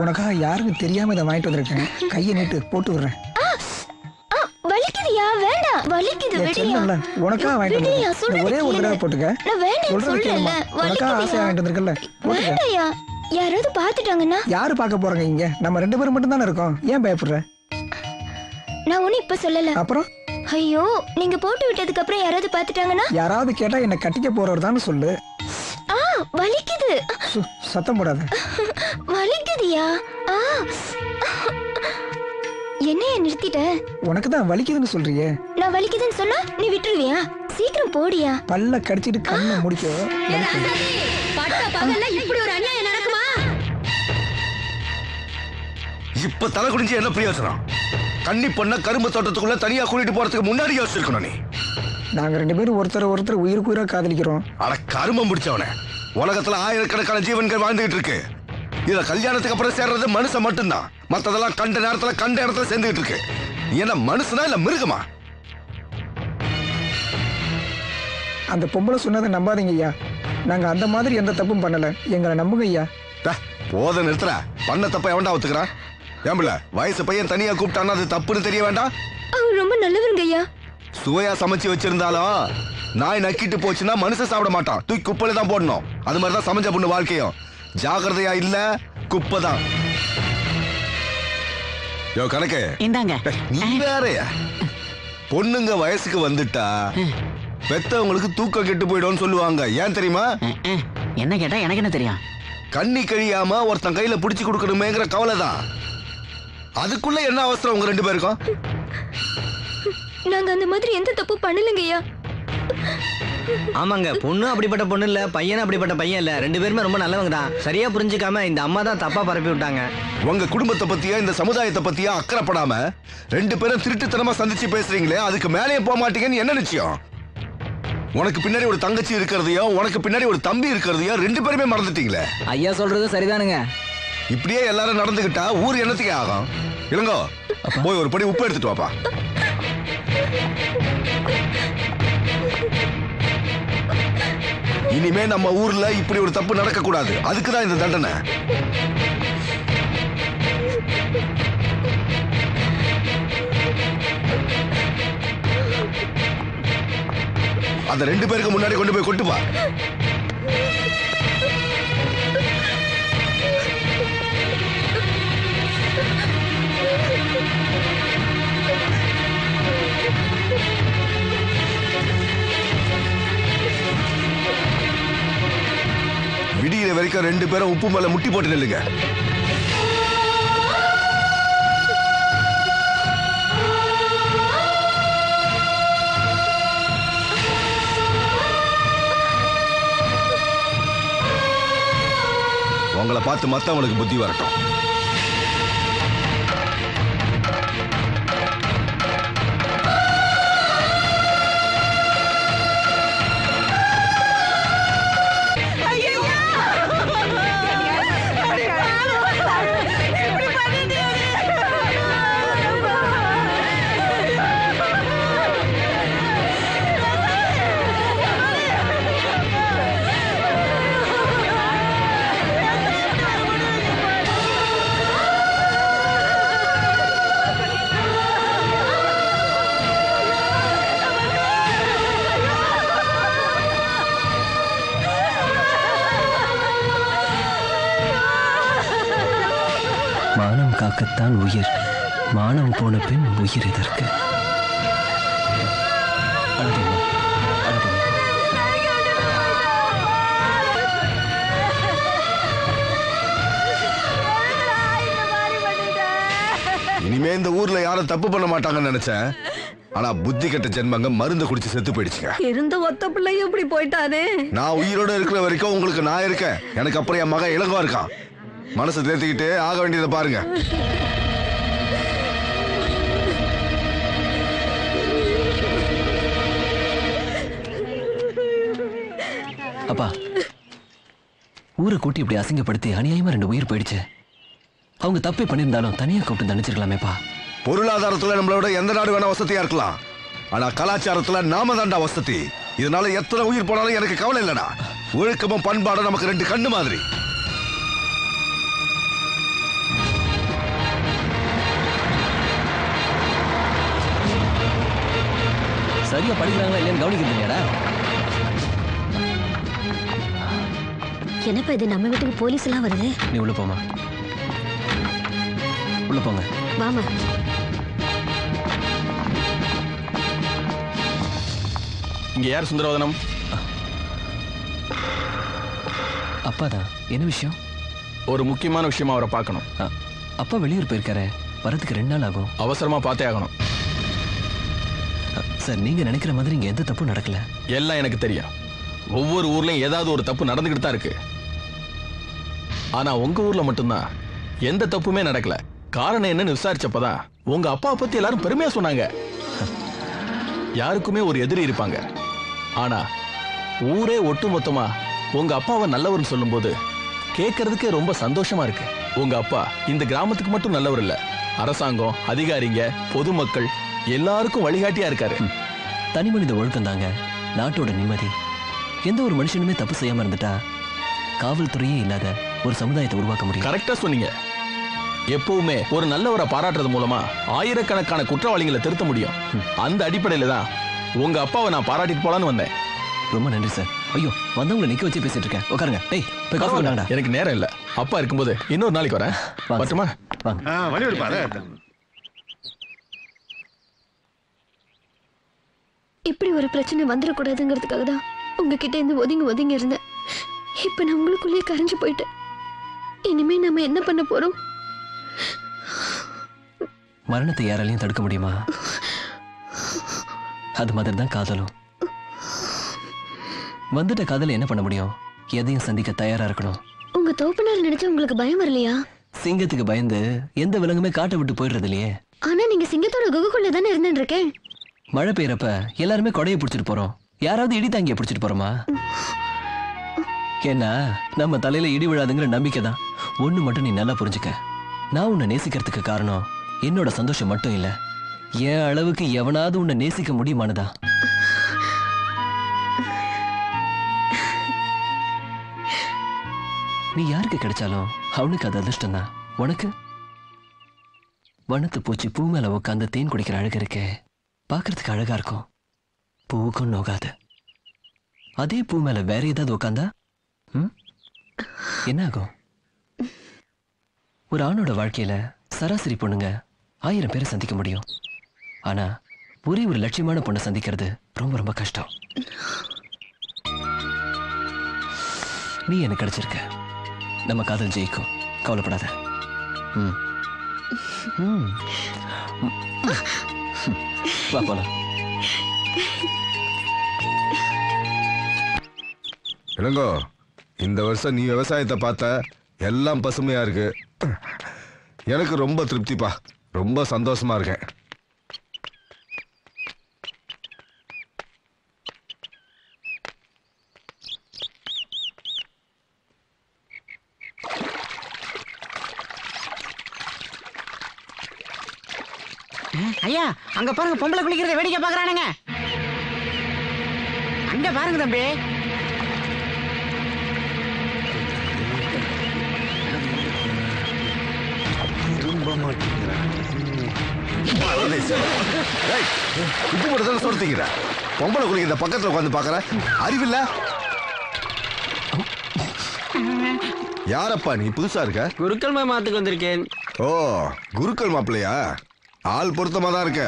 உனக்காக யாருக்கும் தெரியாம இதை வாங்கிட்டு வந்திருக்கேன். கையை நீட்டு போட்டு விடுறேன். வலிக்குதுயா, வேண்டாம். வலிக்குது, விடுயா. உனக்காக வாங்கிட்டு வந்திருக்கேன். ஒரே ஒரு தடவை போட்டுக்க. நான் வேண்டாம் சொல்லல. உனக்காக ஆசையா வாங்கிட்டு வந்திருக்கல. வேண்டாம்யா. யாராவது பாத்துட்டாங்கன்னா? யாரு பார்க்க போறாங்க இங்க? நம்ம 2 பேரும் மட்டும் தானே இருக்கோம். ஏன் பயப்படுற? நான் ஒண்ணு இப்ப சொல்லல. அப்புறம்? ஐயோ, நீங்க போட்டு விட்டதுக்கு அப்புறம் யாராவது பாத்துட்டாங்கன்னா? யாராவது கேட்டா என்ன கட்டிக்க போறவர் தான் சொல்லு. வலிக்குது. சத்தம் போடாத. வலிக்குதியா? என்னைய நிறுத்திட்ட? உனக்கு தான் வலிக்குதுன்னு சொல்றியே. நான் வலிக்குதுன்னு சொன்னா நீ விட்டுருவியா? சீக்கிரம் போடியா. பல்ல கடிச்சிட்டு கண்ணை முடிக்க. பட்ட பகல்ல இப்படி ஒரு அநியாயம் நடக்குமா? இப்ப தலை குடிஞ்சு என்ன பிரயோஜனம்? கண்ணி பண்ண கரும்பு தோட்டத்துக்குள்ள தனியா கூட்டிட்டு போறதுக்கு முன்னாடி யோசிச்சிருக்கணும். நீ நாங்க 2 பேரும் ஒருத்தர் உயிருக்கு உயிரா காதலிக்கிறோம். அட கருமம் பிடிச்சவனே, உலகத்துல ஆயிரக்கணக்கான ஜீவன்கள் வாழ்ந்துகிட்டு இருக்கு. இதுல கல்யாணத்துக்கு அப்புறம் சேர்றது மனுஷன் மட்டும்தான். மத்ததெல்லாம் கண்ட நேரத்துல கண்ட இடத்துல சேர்ந்துகிட்டு இருக்கு. என்ன மனுஷனா இல்ல மிருகமா? அந்த பொம்பளை சொன்னதை நம்பாதீங்க ஐயா. நாங்க அந்த மாதிரி எந்த தப்பும் பண்ணல. எங்களை நம்புங்க ஐயா. போத நிறுத்துற. பண்ண தப்ப எவன்டா ஒத்துக்கிறான்? ஏம்பிள்ள, வயசு பையன் தனியா கூப்பிட்டான்னா அது தப்புன்னு தெரிய வேண்டாம்? அவர் ரொம்ப நல்லவருங்க ஐயா. சுவையா சமைச்சு வச்சிருந்தாலும் நாய் நக்கிட்டு போச்சுன்னா மனுஷன் சாப்பிட மாட்டான். தூக்கி குப்பையில தான் போடணும். அது மாதிரிதான் சமைச்ச பொண்ணு வாழ்க்கையும். ஜாகிரதையா இல்ல குப்பை தான். யோ கணக்கு இந்தாங்க. நீ வேறயா? பொண்ணுங்க வயசுக்கு வந்துட்டா பெத்தவங்களுக்கு தூக்கம் கெட்டு போயிடும் சொல்லுவாங்க. ஏன் தெரியுமா? என்ன கேட்டா எனக்கு என்ன தெரியும்? கண்ணி கழியாம ஒருத்தன் கையில புடிச்சு கொடுக்கணுமேங்கிற கவலை தான். அதுக்குள்ள என்ன அவசரம் உங்க 2 பேருக்கும்? நாங்க அந்த மாதிரி எந்த தப்பு பண்ணலங்க ஐயா. ஆமாங்க, பொண்ணு அப்படிப்பட்ட பொண்ணு இல்ல, பையன் அப்படிப்பட்ட பையன் இல்ல. 2 பேருமே ரொம்ப நல்லவங்க தான். சரியா புரிஞ்சுக்காம இந்த அம்மா தான் தப்பா பரப்பி விட்டாங்க. உங்க குடும்பத்தை பத்தியா இந்த சமுதாயத்தை பத்தியா அக்கறைப்படாம 2 பேரும் திருட்டுத்தனமா சந்திச்சு பேசுறீங்களே, அதுக்கு மேலேயே போக மாட்டீங்கன்னு என்ன நிச்சயம்? உனக்கு பின்னாடி ஒரு தங்கச்சி இருக்கிறதையோ உனக்கு பின்னாடி ஒரு தம்பி இருக்கிறதையோ 2 பேருமே மறந்துட்டீங்களே. ஐயா சொல்றது சரிதானுங்க. இப்படியே எல்லாரும் நடந்துகிட்டா ஊர் என்னத்துக்கே ஆகும்? இளங்கோ, போய் ஒரு படி உப்பு எடுத்துட்டு வாப்பா. இனிமே நம்ம ஊர்ல இப்படி ஒரு தப்பு நடக்க கூடாது. அதுக்குதான் இந்த தண்டனை. அந்த 2 பேருக்கு முன்னாடி கொண்டு போய் கொட்டுப்பா. விடியிற வரைக்கும் 2 பேரும் உப்பு மேல முட்டி போட்டு நில்லுங்க. உங்களை பார்த்து மத்தவங்களுக்கு புத்தி வரட்டும். மானம் காக்கத்தான் உயிர், மானம் போன பின் உயிர் இதற்கு. இனிமே இந்த ஊர்ல யாரும் தப்பு பண்ண மாட்டாங்கன்னு நினைச்சேன். ஆனா புத்தி கெட்ட ஜென்மங்க மருந்து குடிச்சு செத்து போயிடுச்சுங்க. இருந்த ஒத்த பிள்ளையும் இப்படி போயிட்டானே. நான் உயிரோட இருக்கிற வரைக்கும் உங்களுக்கு நான் இருக்கேன். எனக்கு அப்புறம் என் மகன் இளங்கோ இருக்கான். மனசை தேர்த்திக்கிட்டு ஆக வேண்டியதை பாருங்க. அப்பா, ஊரை கூட்டி இப்படி அசிங்கப்படுத்தி அநியாயமா 2 உயிர் போயிடுச்சு. அவங்க தப்பே பண்ணியிருந்தாலும் தனியா கூப்பிட்டு தண்டிச்சிருக்கலாமேப்பா. பொருளாதாரத்துல நம்மளோட எந்த நாடு வேணா வசதியா இருக்கலாம். ஆனா கலாச்சாரத்துல நாம தாண்டா வசதி. இதனால எத்தனை உயிர் போனாலும் எனக்கு கவலை இல்லடா. ஒழுக்கமும் பண்பாடும் நமக்கு 2 கண்ணு மாதிரி. சரியா படிக்கிறாங்களா இல்லையான்னு கவனிக்கிறது இல்லையாடா? என்னப்பா இது, நம்ம வீட்டுக்கு போலீஸ் எல்லாம் வருது? நீ உள்ள போமா, உள்ள போங்க. வாமா. இங்க யார் சுந்தரவதனம்? அப்பா தான். என்ன விஷயம்? ஒரு முக்கியமான விஷயமா அவரை பார்க்கணும். அப்பா வெளியூர் போயிருக்காரு, வரதுக்கு 2 நாள் ஆகும். அவசரமா பார்த்தே ஆகணும். சார், நீங்க நினைக்கிற மாதிரி இங்க எந்த தப்பும் நடக்கல. எல்லாம் எனக்கு தெரியும். ஒவ்வொரு ஊர்லயும் ஏதாவது ஒரு தப்பு நடந்துகிட்டு தான் இருக்கு. ஆனா உங்க ஊர்ல மட்டும்தான் எந்த தப்புமே நடக்கல. காரணம் என்னன்னு விசாரிச்சப்பதான் உங்க அப்பாவை பத்தி எல்லாரும் பெருமையா சொன்னாங்க. யாருக்குமே ஒரு எதிரி இருப்பாங்க. ஆனா ஊரே ஒட்டுமொத்தமா உங்க அப்பாவை நல்லவர்னு சொல்லும்போது கேட்கறதுக்கே ரொம்ப சந்தோஷமா இருக்கு. உங்க அப்பா இந்த கிராமத்துக்கு மட்டும் நல்லவர் இல்ல, அரசாங்கம், அதிகாரிங்க, பொதுமக்கள் எல்லாருக்கும் வழிகாட்டியா இருக்காரு. தனி மனித ஒழுக்கம் தாங்க நாட்டோட நிம்மதி. எந்த ஒரு மனுஷனுமே தப்பு செய்யாம இருந்துட்டா காவல்துறையே இல்லாத ஒரு சமுதாயத்தை உருவாக்க முடியும். கரெக்டா சொன்னீங்க. எப்பவுமே ஒரு நல்லவரை பாராட்டுறது மூலமா ஆயிரக்கணக்கான குற்றவாளிகளை திருத்த முடியும். அந்த அடிப்படையில தான் உங்க அப்பாவை நான் பாராட்டிட்டு போலான்னு வந்தேன். ரொம்ப நன்றி சார். ஐயோ, வந்தவங்களை நிக்க வச்சு பேசிட்டு இருக்கேன். உட்காருங்க. டேய், போய் காஃபி கொண்டாங்கடா. எனக்கு நேரம் இல்ல. அப்பா இருக்கும்போது இன்னொரு நாளைக்கு வரேன். வரட்டுமா? வாங்க. இப்படி ஒரு பிரச்சனை வந்துடக்கூடாதுங்கிறதுக்காக தான் உங்ககிட்ட இருந்து ஒதுங்கி இருந்தேன். இப்ப நான் உங்களுக்குள்ளேயே கரைஞ்சு போயிட்டேன். இனிமே நம்ம என்ன பண்ண போறோம்? மரணத்தை யாராலையும் தடுக்க முடியுமா? அது மாதிரி தான் காதலும். வந்துட்ட காதல என்ன பண்ண முடியும்? எதையும் சந்திக்க தயாரா இருக்கணும். உங்க தோப்பனார் நினைச்சு உங்களுக்கு பயம் வரலையா? சிங்கத்துக்கு பயந்து எந்த விலங்குமே காட்டை விட்டு போயிடுறது இல்லையே. ஆனா நீங்க சிங்கத்தோட குகைக்குள்ள தானே இருந்துட்டு இருக்கேன். மழை பெய்யறப்ப எல்லாருமே கொடையை பிடிச்சிட்டு போறோம். யாராவது இடி தாங்கிய பிடிச்சிட்டு போறோமா? ஏன்னா நம்ம தலையில இடி விழாதுங்கிற நம்பிக்கை தான். ஒண்ணு மட்டும் நீ நல்லா புரிஞ்சுக்க. நான் உன்னை நேசிக்கிறதுக்கு காரணம் என்னோட சந்தோஷம் மட்டும் இல்ல, என் அளவுக்கு எவனாவது உன்னை நேசிக்க முடியுமானதா. நீ யாருக்கு கிடைச்சாலும் அவனுக்கு அது அதிர்ஷ்டம் தான். உனக்கு வனத்து பூச்சி பூ மேல உட்காந்து தேன் குடிக்கிற அழகு இருக்கே, பார்க்கறதுக்கு அழகா இருக்கும், பூவுக்கும் நோகாது. அதே பூ மேல வேற ஏதாவது உட்காந்தா என்ன ஆகும்? ஒரு ஆணோட வாழ்க்கையில சராசரி பொண்ணுங்க 1000 பேரை சந்திக்க முடியும். ஆனா ஒரே ஒரு லட்சியமான பொண்ணை சந்திக்கிறது ரொம்ப ரொம்ப கஷ்டம். நீ எனக்கு கிடைச்சிருக்க. நம்ம காதல் ஜெயிக்கும், கவலைப்படாத. வா போலாம். இளங்கோ, இந்த வருஷம் நீ விவசாயத்தை பார்த்த எல்லாம் பசுமையா இருக்கு. எனக்கு ரொம்ப திருப்திப்பா, ரொம்ப சந்தோஷமா இருக்கேன். ஐயா, அங்க பாருங்க, பொம்பளை குளிக்கிறத வேடிக்கை பாக்குறானுங்க. அங்க பாருங்க தம்பி. உப்பு போட்டு சொல்றீங்க. பொம்பளை குளிக்கிற பக்கத்துல உட்காந்து பாக்குற அறிவில்ல? யாரப்பா நீ? புதுசா இருக்க? குருக்கள் மாமாத்துக்கு வந்திருக்கேன். ஓ, குருக்கள் மாப்பிள்ளையா? ஆள் பொருத்தமா தான் இருக்க.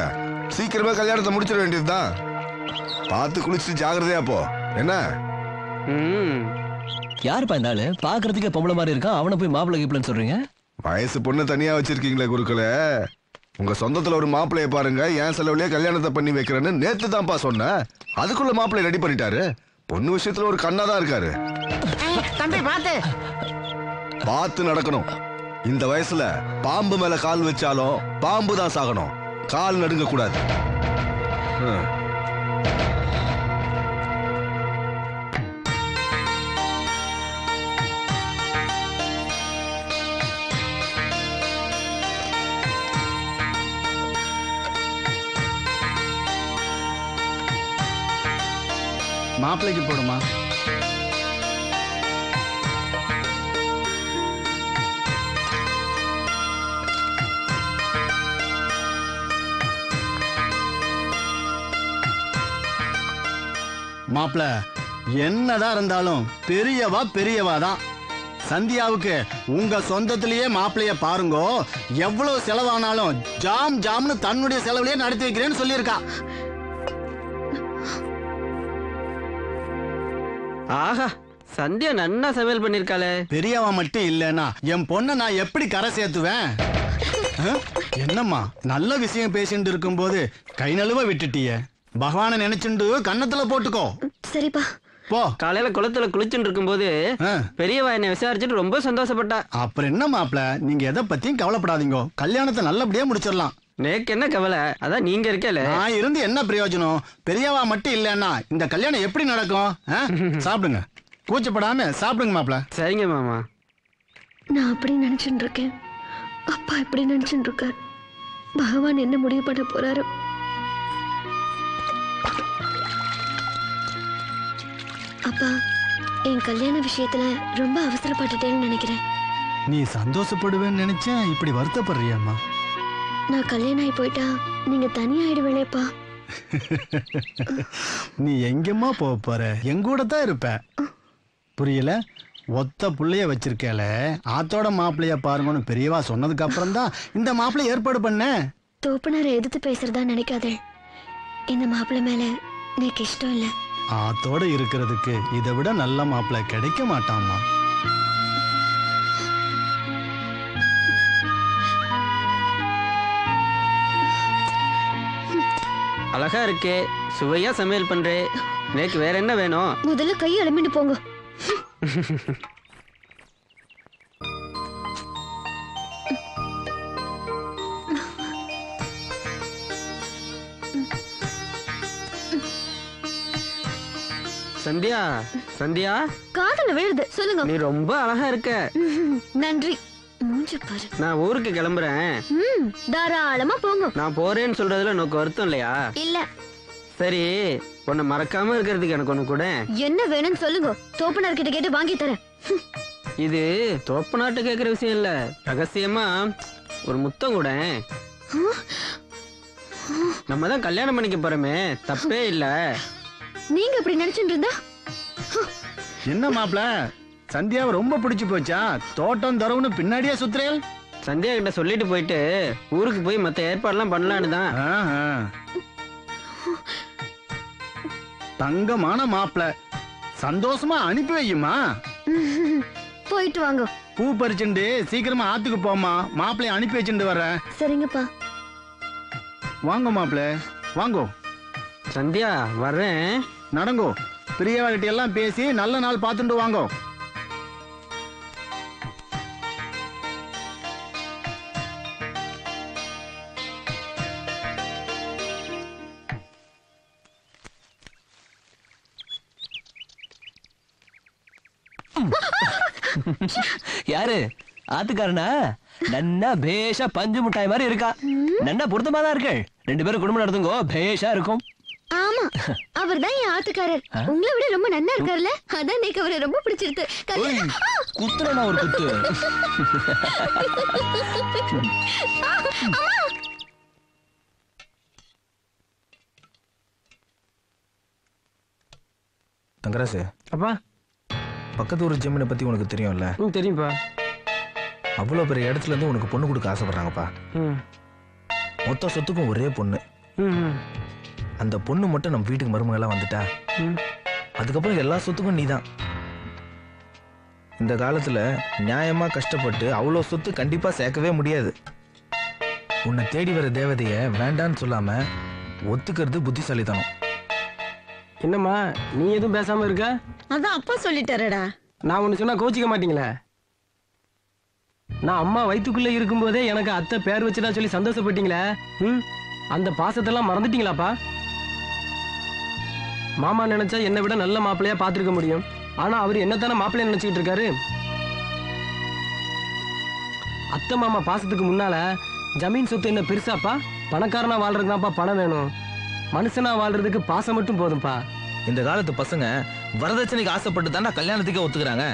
சீக்கிரமா கல்யாணத்தை முடிச்சிட வேண்டியதுதான். பார்த்து குளிச்சுட்டு ஜாகிரதையா போ. என்ன யாருப்பா இந்த ஆளு? பாக்குறதுக்கு பொம்பளை மாதிரி இருக்கான், அவனை போய் மாப்பிள்ளை கீப்பிள்னு சொல்றீங்க? வயசு பொண்ணு தனியா வச்சிருக்கீங்களே குருக்களே. உங்க சொந்தத்துல ஒரு மாப்பிள்ளைய பாருங்க, என் செலவுலயே கல்யாணத்தை பண்ணி வைக்கிறேன்னு நேத்து தான்ப்பா சொன்னேன். அதுக்குள்ள மாப்பிள்ளை ரெடி பண்ணிட்டாரு. பொண்ணு விஷயத்துல ஒரு கண்ணாதான் இருக்காரு. தம்பி பாத்து பார்த்து நடக்கணும். இந்த வயசுல பாம்பு மேல கால் வச்சாலும் பாம்பு தான் சாகணும், கால் நடுங்க கூடாது. மாப்பிள்ளைக்கு போடுமா? மாப்பிள என்னதான் இருந்தாலும் பெரியவா பெரியவா தான். சந்தியாவுக்கு உங்க சொந்தத்திலேயே மாப்பிளைய பாருங்கோ, எவ்வளவு செலவானாலும் ஜாம் ஜாம்னு தன்னுடைய செலவுலயே நடத்தி வைக்கிறேன்னு சொல்லியிருக்கா. ஆஹா, சந்தியா நன்னா சமையல் பண்ணிருக்காளே. பெரியவா மட்டும் இல்லைன்னா என் பொண்ணை நான் எப்படி கரை சேர்த்துவேன்? என்னம்மா நல்ல விஷயம் பேசிட்டு இருக்கும்போது கை நழுவ விட்டுட்டிய. பகவானை நினைச்சுண்டு கன்னத்துல போட்டுக்கோ. சரிப்பா. போ. காலையில குளத்துல குளிச்சுட்டு இருக்கும்போது பெரியவா என்னை விசாரிச்சுட்டு ரொம்ப சந்தோஷப்பட்டா. அப்புறம் என்ன மாப்பிள, நீங்க எதை பத்தியும் கவலைப்படாதீங்க, கல்யாணத்தை நல்லபடியா முடிச்சிடலாம். நேக்கு என்ன கவலை, அதான் நீங்க இருக்கல. நான் இருந்து என்ன பிரயோஜனம்? பெரியவா மட்டும் இல்லைன்னா இந்த கல்யாணம் எப்படி நடக்கும்? சாப்பிடுங்க, கூச்சப்படாம சாப்பிடுங்க மாப்பிள. சரிங்க மாமா. நான் அப்படி நினைச்சுட்டு இருக்கேன், அப்பா எப்படி நினைச்சுட்டு இருக்கார். பகவான் என்ன முடிவு பண்ண போறாரு? அப்பா, என் கல்யாண விஷயத்துல ரொம்ப அவசரப்பட்டுட்டேன்னு நினைக்கிறேன். நீ சந்தோஷப்படுவேன்னு நினைச்சேன், இப்படி வருத்தப்படுறியாம்மா? நான் கல்யாணம் ஆகி போயிட்டா நீங்க தனியாயிடுவேளேப்பா. நீ எங்கம்மா போக போற? எங்கூட தான் இருப்ப. புரியல? ஒத்த புள்ளைய வச்சிருக்கேல, ஆத்தோட மாப்பிள்ளைய பாருங்கன்னு பெரியவா சொன்னதுக்கு அப்புறம் தான் இந்த மாப்பிள்ளை ஏற்பாடு பண்ண. தோப்பனாரை எதிர்த்து பேசுறதா நினைக்காதே. இந்த மாப்பிள்ளை மேல எனக்கு இஷ்டம் இல்ல. ஆத்தோட இருக்கிறதுக்கு இதை விட நல்ல மாப்பிள்ளை கிடைக்க மாட்டாம்மா. அழகா இருக்கே, சுவையா சமையல் பண்றே. நேக்கு வேற என்ன வேணும்? முதல்ல கை அலம்பிட்டு போங்க. சந்தியா, சந்தியா, காதல விழுது. சொல்லுங்க. நீ ரொம்ப அழகா இருக்க. நன்றி. மூஞ்ச பாரு. நான் ஊருக்கு கிளம்புறேன். தாராளமா போங்க. நான் போறேன்னு சொல்றதுல உனக்கு வருத்தம் இல்லையா? இல்ல. சரி, உன்னை மறக்காம இருக்கிறதுக்கு எனக்கு ஒண்ணு கூட. என்ன வேணும்னு சொல்லுங்க, தோப்பனார் கிட்ட கேட்டு வாங்கி தரேன். இது தோப்ப நாட்டு கேக்குற விஷயம் இல்ல, ரகசியமா ஒரு முத்தம் கூட. நம்ம தான் கல்யாணம் பண்ணிக்க போறோமே, தப்பே இல்ல. நீங்க அப்படி நினைச்சிட்டு இருந்தா? என்ன மாப்பிள, சந்தியாவை ரொம்ப பிடிச்சு போச்சா? தோட்டம் தரவுன்னு பின்னாடியே சுத்துறேன். சந்தியா கிட்ட சொல்லிட்டு போயிட்டு ஊருக்கு போய் மத்த ஏற்பாடுலாம் பண்ணலான்னு தான். தங்கமான மாப்பிள, சந்தோஷமா அனுப்பி வையுமா. போயிட்டு வாங்க. பூ பறிச்சுண்டு சீக்கிரமா ஆத்துக்கு போமா, மாப்பிளைய அனுப்பி வச்சுட்டு வர. சரிங்கப்பா. வாங்க மாப்பிள, வாங்கோ. சந்தியா, வர்றேன். நடங்கோ, பிரியவா கிட்ட எல்லாம் பேசி நல்ல நாள் பார்த்துட்டு வாங்கோ. யாரு? ஆத்துக்காரனா? நன்னா பேஷா பஞ்சு முட்டாய் மாதிரி இருக்கா. நன்னா பொருத்தமா தான் இருக்கு. ரெண்டு பேரும் குடும்பம் நடத்துங்கோ, பேஷா இருக்கும். ஆமா, அவர் தான் என் ஆத்துக்காரர். உங்களை விட ரொம்ப நன்னா இருக்காருல்ல, அதான் எனக்கு அவரை ரொம்ப பிடிச்சிருக்கு. குத்துறா ஒரு குத்து. தங்கராசு, அப்பா, பக்கத்து ஊர் ஜமீனை பத்தி உனக்கு தெரியும்ல? தெரியும்பா. அவ்வளோ பெரிய இடத்துல இருந்து உனக்கு பொண்ணு கொடுக்க ஆசைப்படுறாங்கப்பா. மொத்த சொத்துக்கும் ஒரே பொண்ணு. அந்த பொண்ணு மட்டும் நம்ம வீட்டுக்கு மருமகளா வந்துட்டா அதுக்கப்புறம் எல்லா சொத்துக்கும் நீதான். இந்த காலத்துல நியாயமா கஷ்டப்பட்டு அவ்வளோ சொத்து கண்டிப்பா சேர்க்கவே முடியாது. உன்னை தேடி வர தேவதைய வேண்டான்னு சொல்லாம ஒத்துக்கிறது புத்திசாலித்தனம். என்னம்மா நீ எதுவும் பேசாம இருக்க? அதான் அப்பா சொல்லிட்டாரடா. நான் ஒண்ணு சொன்னா கோச்சிக்க மாட்டீங்களா? நான் அம்மா வயிற்றுக்குள்ள இருக்கும்போதே எனக்கு அத்தை பேர் வச்சுதான் சொல்லி சந்தோஷப்பட்டீங்களே. அந்த பாசத்தெல்லாம் மறந்துட்டீங்களாப்பா? மாமா நினைச்சா என்னை விட நல்ல மாப்பிள்ளையா பார்த்துருக்க முடியும். ஆனா அவர் என்னத்தானே மாப்பிள்ளைய நினைச்சுக்கிட்டு இருக்காரு. அத்தை மாமா பாசத்துக்கு முன்னால ஜமீன் சொத்து என்ன பெருசாப்பா? பணக்காரனா வாழ்றதுக்கு தான்ப்பா பணம் வேணும். மனுஷனா வாழ்றதுக்கு பாசம் மட்டும் போதும்பா. இந்த காலத்து பசங்க வரதட்சணைக்கு ஆசைப்பட்டு தானே கல்யாணத்துக்கே ஒத்துக்கிறாங்க.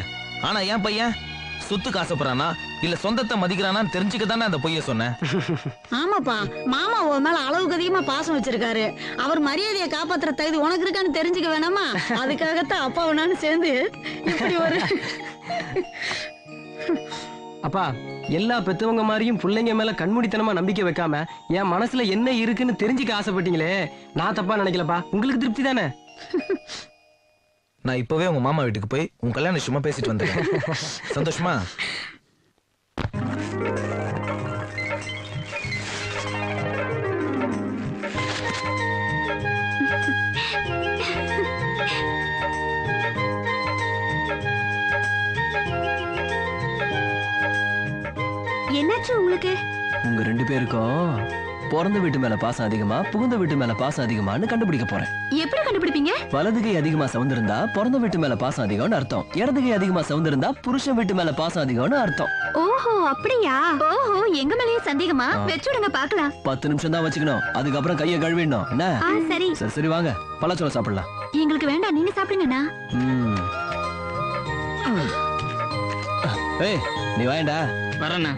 ஆனா என் பையன் சொத்துக்கு ஆசைப்படுறானா இல்ல சொந்தத்தை மதிக்கிறானான்னு தெரிஞ்சுக்க தானே அந்த பொய்ய சொன்னேன். ஆமாப்பா, மாமா உன் மேல அளவுக்கு அதிகமா பாசம் வச்சிருக்காரு. அவர் மரியாதையை காப்பாத்துற தகுதி உனக்கு இருக்கான்னு தெரிஞ்சுக்க வேணாமா? அதுக்காகத்தான் அப்பா நானும் சேர்ந்து இப்படி ஒரு அப்பா, எல்லா பெத்தவங்க மாதிரியும் பிள்ளைங்க மேல கண்மூடித்தனமா நம்பிக்கை வைக்காம என் மனசுல என்ன இருக்குன்னு தெரிஞ்சுக்க ஆசைப்பட்டீங்களே, நான் தப்பா நினைக்கலப்பா. உங்களுக்கு திருப்தி தானே? நான் இப்பவே உங்க மாமா வீட்டுக்கு போய் உங்க கல்யாண விஷயமா பேசிட்டு வந்துடுறேன். சந்தோஷமா? என்னாச்சு உங்களுக்கு? உங்க 2 பேருக்கும் பிறந்த வீட்டு மேல பாசம் அதிகமா புகுந்த வீட்டு மேல பாசம் அதிகமான்னு கண்டுபிடிக்க போறேன். எப்படி கண்டுபிடிப்பீங்க? வலது கை அதிகமா சவுந்திருந்தா பிறந்த வீட்டு மேல பாசம் அதிகம்னு அர்த்தம். இடது கை அதிகமா சவுந்திருந்தா புருஷன் வீட்டு மேல பாசம் அதிகம்னு அர்த்தம். ஓஹோ, அப்படியா? ஓஹோ, எங்க மேலயே சந்தேகமா? வெச்சுடுங்க பாக்கலாம். 10 நிமிஷம் தான் வச்சுக்கணும், அதுக்கப்புறம் கையை கழுவிடணும். என்ன? சரி சரி சரி, வாங்க பழச்சோளம் சாப்பிடலாம். எங்களுக்கு வேண்டாம், நீங்க சாப்பிடுங்கண்ணா. ஏய், நீ வாயண்டா. வரேண்ணா.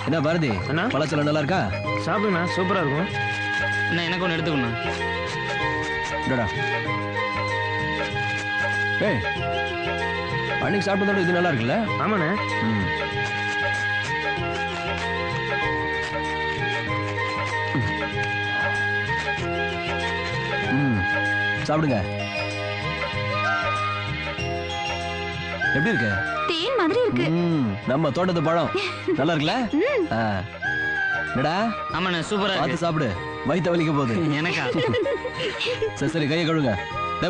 என்ன பாரதி, பழச்சோளம் நல்லா இருக்கா? சாப்பிடுங்கண்ணா, சூப்பரா இருக்கும். அண்ணா எனக்கு ஒன்று எடுத்துக்கண்ணா. ஏய், அன்னைக்கு சாப்பிட்டதோட இது நல்லா இருக்குல்ல? ஆமாண்ணே. சாப்பிடுங்க. எப்படி இருக்கு? தேன் மாதிரி இருக்கு. நம்ம தோட்டத்து பழம் நல்லா இருக்குல்ல? என்னடா? ஆமாண்ணே, சூப்பரா பார்த்து சாப்பிடு, வயித்த வலிக்க போகுது. எனக்கா? சரி சரி, கையை கழுவுங்க.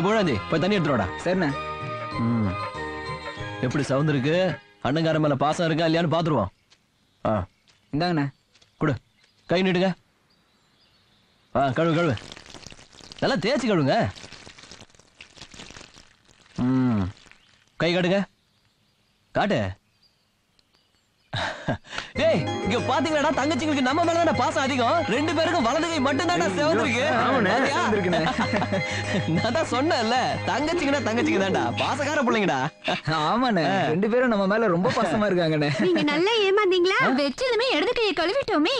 புகழாந்தி, போய் தண்ணி எடுத்துடா. சரிண்ணே. எப்படி சவுண்ட் இருக்கு? அண்ணங்கார மேல பாசம் இருக்கா இல்லையான்னு பாத்துருவோம். இந்தாங்கண்ணே. கொடு, கை நீட்டுங்க. கழுவு கழுவு, நல்லா தேய்ச்சி கழுவுங்க. கை காட்டுங்க, காட்டு. ஏய், இங்க பாத்தீங்களாடா, தங்கச்சிங்களுக்கு நம்ம மேல பாசம் அதிகம். 2 பேருக்கும் வலது கை மட்டும் தான் சேவந்திருக்கு. நான் தான் சொன்னேன்ல, தங்கச்சிங்கடா தங்கச்சிங்க தான்டா, பாசக்கார பிள்ளைங்கடா. ஆமாண்ணே, 2 பேரும் நம்ம மேல ரொம்ப பாசமா இருக்காங்கண்ணே. நீங்க நல்லா ஏமாந்தீங்களா? வெச்சதுமே இடது கையை கழுவிட்டோமே.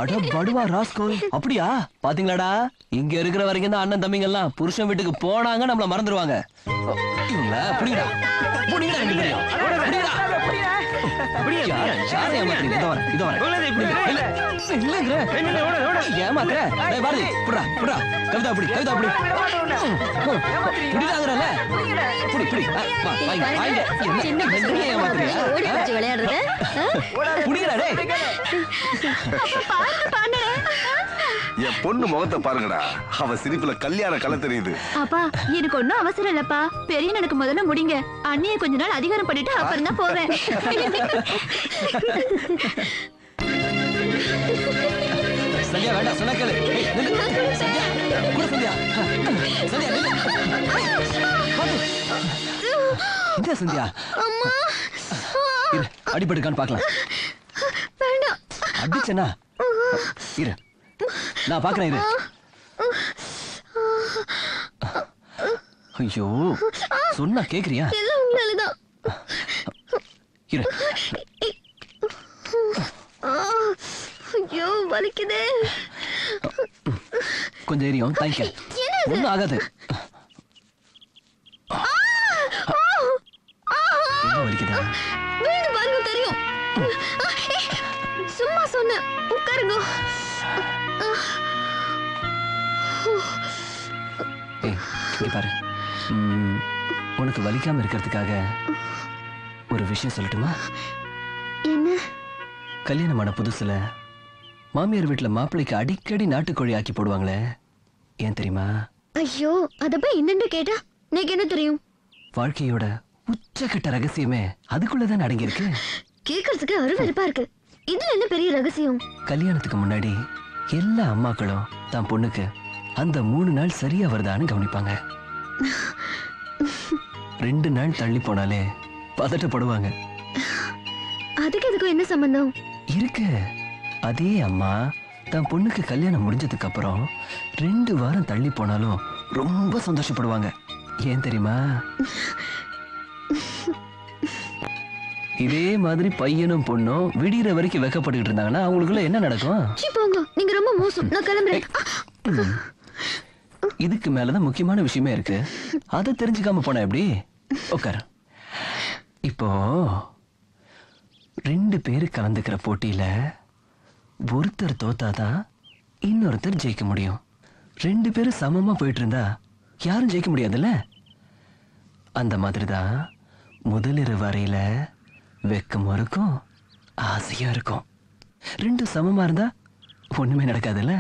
அட படுவா ராஸ்கோல், அப்படியா? பாத்தீங்களாடா, இங்க இருக்கிற வரைக்கும் தான் அண்ணன் தம்பிங்க எல்லாம் புருஷன் வீட்டுக்கு போனாங்க நம்மள மறந்துடுவாங்க. இவங்கள புடிடா புடிடா, 2 பேரும் புடிடா. என் பொண்ணு முகத்தை பாருங்கடா, அவ சிரிப்புல கல்யாண கலை தெரியுது. அப்பா, எனக்கு ஒண்ணும் அவசரம் இல்லப்பா. பெரிய நடக்கு முதல்ல முடிங்க. அண்ணிய கொஞ்ச நாள் அதிகாரம் பண்ணிட்டு அப்புறம் தான் போவேன். சந்தியா வேண்டாம், சொன்னா கேளு. சந்தியா கூட, சந்தியா சந்தியா இந்த சந்தியா அடிபட்டுக்கான்னு பாக்கலாம். அடிச்சனா இரு, நான் பாக்குறேன். இரு. ஐயோ, சொன்னா கேக்குறியா? இரு. ஐயோ, வலிக்குதே. கொஞ்சம் எரியும், தாங்க. ஒண்ணும் ஆகாது. என்ன வலிக்குதா? வீடு பாருங்க, தெரியும். சும்மா சொன்ன, உட்காருங்க. இங்க பாரு, உனக்கு வலிக்காம இருக்கிறதுக்காக ஒரு விஷயம் சொல்லட்டுமா? என்ன? கல்யாணமான புதுசுல மாமியார் வீட்டுல மாப்பிள்ளைக்கு அடிக்கடி நாட்டுக்கோழி ஆக்கி போடுவாங்களே, ஏன் தெரியுமா? ஐயோ, அதப்ப என்னன்னு கேட்டா எனக்கு என்ன தெரியும்? வாழ்க்கையோட உச்சகட்ட ரகசியமே அதுக்குள்ளதான் அடங்கி இருக்கு. கேக்குறதுக்கு அருவருப்பா இருக்கு. இதுல என்ன பெரிய ரகசியம்? கல்யாணத்துக்கு முன்னாடி எல்லா அம்மாக்களும் தான் பொண்ணுக்கு அந்த 3 நாள் சரியா வருதான்னு கவனிப்பாங்க. 2 நாள் தள்ளி போனாலே பதட்டப்படுவாங்க. அதுக்கு அதுக்கும் என்ன சம்பந்தம் இருக்கு? அதே அம்மா தன் பொண்ணுக்கு கல்யாணம் முடிஞ்சதுக்கு அப்புறம் 2 வாரம் தள்ளி போனாலும் ரொம்ப சந்தோஷப்படுவாங்க. ஏன் தெரியுமா? இதே மாதிரி பையனும் பொண்ணும் விடிகிற வரைக்கும் வெக்கப்பட்டுக்கிட்டு இருந்தாங்கன்னா அவங்களுக்குள்ள என்ன நடக்கும்? போங்க, நீங்க ரொம்ப மோசம். நான் கிளம்புறேன். இதுக்கு மேலதான் முக்கியமான விஷயமே இருக்கு. அதை தெரிஞ்சுக்காம போனா எப்படி? உட்கார். இப்போ 2 பேரு கலந்துக்கிற போட்டியில ஒருத்தர் தோத்தாதான் இன்னொருத்தர் ஜெயிக்க முடியும். 2 பேரும் சமமா போயிட்டு இருந்தா யாரும் ஜெயிக்க முடியாதுல்ல. அந்த மாதிரிதான் முதலிர வரையில வெக்கமும் இருக்கும், ஆசையும் இருக்கும். 2 சமமா இருந்தா ஒண்ணுமே நடக்காதுல்ல.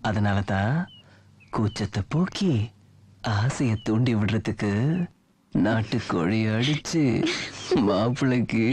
அதனால தான் கூச்சத்தை போக்கி ஆசையை தூண்டி விடுறதுக்கு நாட்டுக்கோழி அடிச்சு மாப்பிள்ளைக்கு